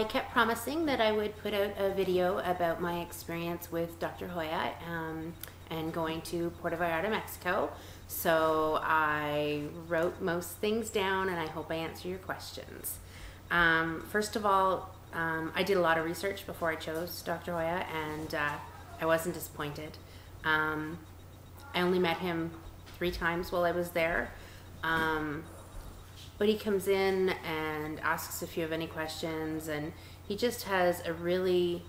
I kept promising that I would put out a video about my experience with Dr. Joya and going to Puerto Vallarta, Mexico. So I wrote most things down, and I hope I answer your questions. First of all, I did a lot of research before I chose Dr. Joya, and I wasn't disappointed. I only met him 3 times while I was there. But he comes in and asks if you have any questions, and he just has a really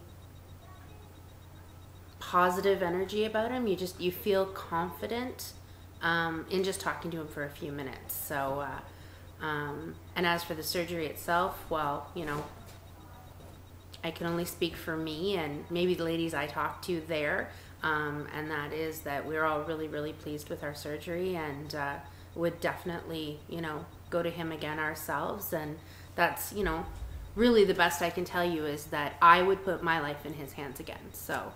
positive energy about him. You feel confident in just talking to him for a few minutes. So, and as for the surgery itself, well, you know, I can only speak for me and maybe the ladies I talked to there, and that is that we're all really, really pleased with our surgery, and would definitely, you know, go to him again ourselves. And that's, you know, really the best I can tell you is that I would put my life in his hands again. So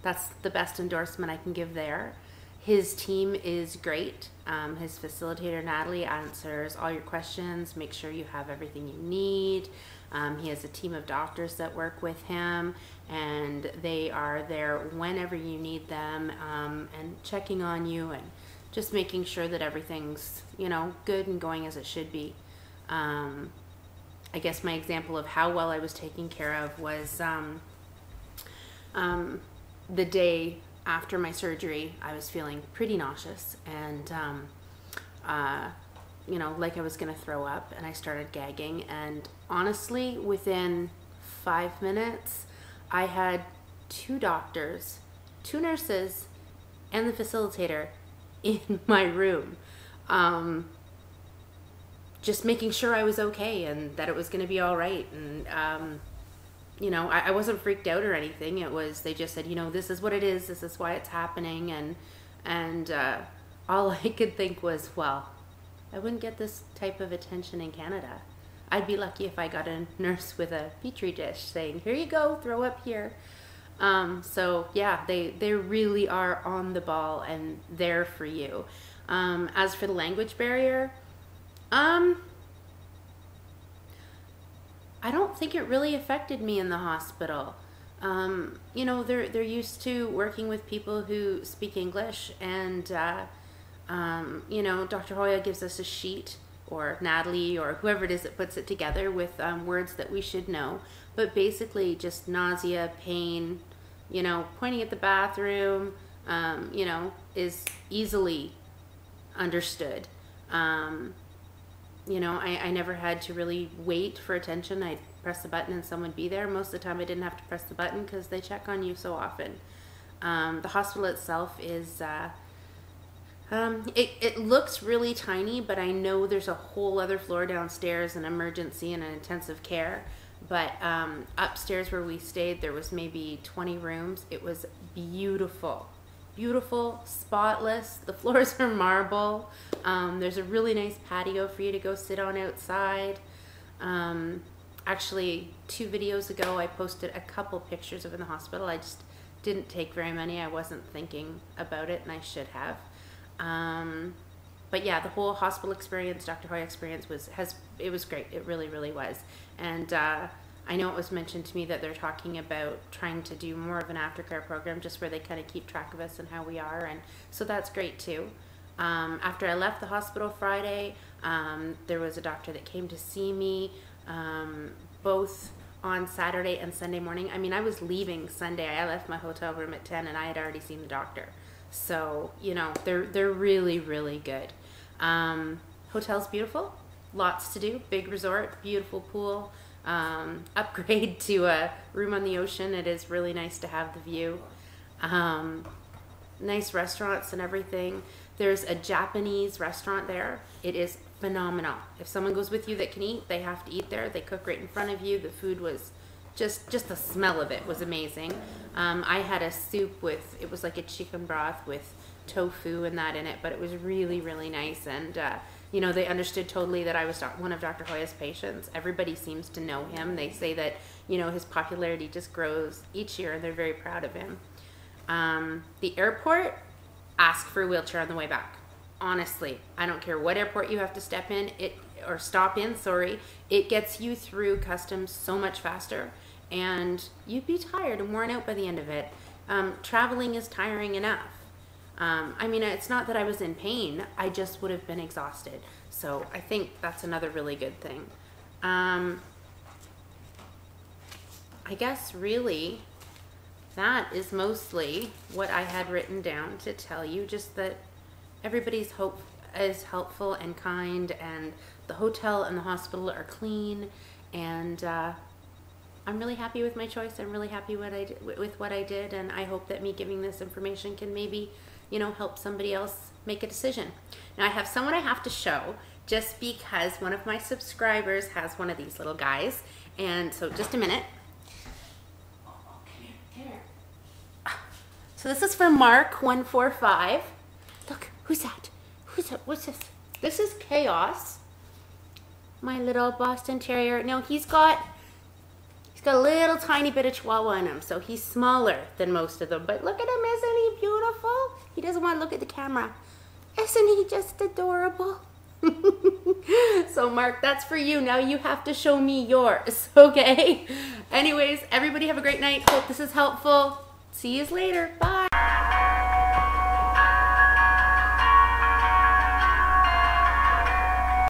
that's the best endorsement I can give there. His team is great. His facilitator, Natalie, answers all your questions, make sure you have everything you need. He has a team of doctors that work with him, and they are there whenever you need them, and checking on you and just making sure that everything's, you know, good and going as it should be. I guess my example of how well I was taken care of was the day after my surgery. I was feeling pretty nauseous and, you know, like I was gonna throw up, and I started gagging. And honestly, within 5 minutes, I had 2 doctors, 2 nurses, and the facilitator in my room, just making sure I was okay and that it was going to be all right. And you know, I wasn't freaked out or anything. It was, they just said, you know, this is what it is, this is why it's happening. And all I could think was, well, I wouldn't get this type of attention in Canada. I'd be lucky if I got a nurse with a petri dish saying, here you go, throw up here. So yeah, they really are on the ball and there for you. As for the language barrier, I don't think it really affected me in the hospital. You know, they're used to working with people who speak English, and you know, Dr. Joya gives us a sheet, or Natalie, or whoever it is that puts it together with words that we should know. But basically just nausea, pain, you know, pointing at the bathroom, you know, is easily understood. You know, I never had to really wait for attention. I'd press the button and someone would be there. Most of the time I didn't have to press the button because they check on you so often. The hospital itself is, it looks really tiny, but I know there's a whole other floor downstairs, an emergency and an intensive care. But upstairs where we stayed, there was maybe 20 rooms. It was beautiful. Beautiful, spotless. The floors are marble. There's a really nice patio for you to go sit on outside. Actually, 2 videos ago, I posted a couple pictures of in the hospital. I just didn't take very many. I wasn't thinking about it, and I should have. But yeah, the whole hospital experience, Dr. Joya experience it was great. It really, really was. And I know it was mentioned to me that they're talking about trying to do more of an aftercare program, just where they kind of keep track of us and how we are, and so that's great too. After I left the hospital Friday, there was a doctor that came to see me, both on Saturday and Sunday morning. I mean, I was leaving Sunday. I left my hotel room at 10 and I had already seen the doctor. So, you know, they're really, really good. Hotel's beautiful, lots to do, big resort, beautiful pool. Upgrade to a room on the ocean. It is really nice to have the view. Nice restaurants and everything. There's a Japanese restaurant there. It is phenomenal. If someone goes with you that can eat, they have to eat there. They cook right in front of you. The food was just the smell of it was amazing. I had a soup with, it was like a chicken broth with tofu and that in it, but it was really, really nice. And you know, they understood totally that I was one of Dr. Joya's patients. Everybody seems to know him. They say that, you know, his popularity just grows each year, and they're very proud of him. The airport, ask for a wheelchair on the way back. Honestly, I don't care what airport you have to step in. or stop in, sorry, it gets you through customs so much faster, and you'd be tired and worn out by the end of it. Traveling is tiring enough. I mean, it's not that I was in pain, I just would have been exhausted. So I think that's another really good thing. I guess really that is mostly what I had written down to tell you, just that everybody's hope is helpful and kind, and the hotel and the hospital are clean, and I'm really happy with my choice. I'm really happy with what I did, and I hope that me giving this information can maybe, you know, help somebody else make a decision. Now I have someone I have to show, just because one of my subscribers has one of these little guys, and so just a minute. Oh, come here. So this is for Mark145. Look, who's that? Who's that? What's this? This is Chaos, my little Boston Terrier. Now he's got a little tiny bit of Chihuahua in him, so he's smaller than most of them. But look at him, isn't he beautiful? He doesn't want to look at the camera. Isn't he just adorable? So Mark, that's for you. Now you have to show me yours, okay? Anyways, everybody have a great night. Hope this is helpful. See you later. Bye.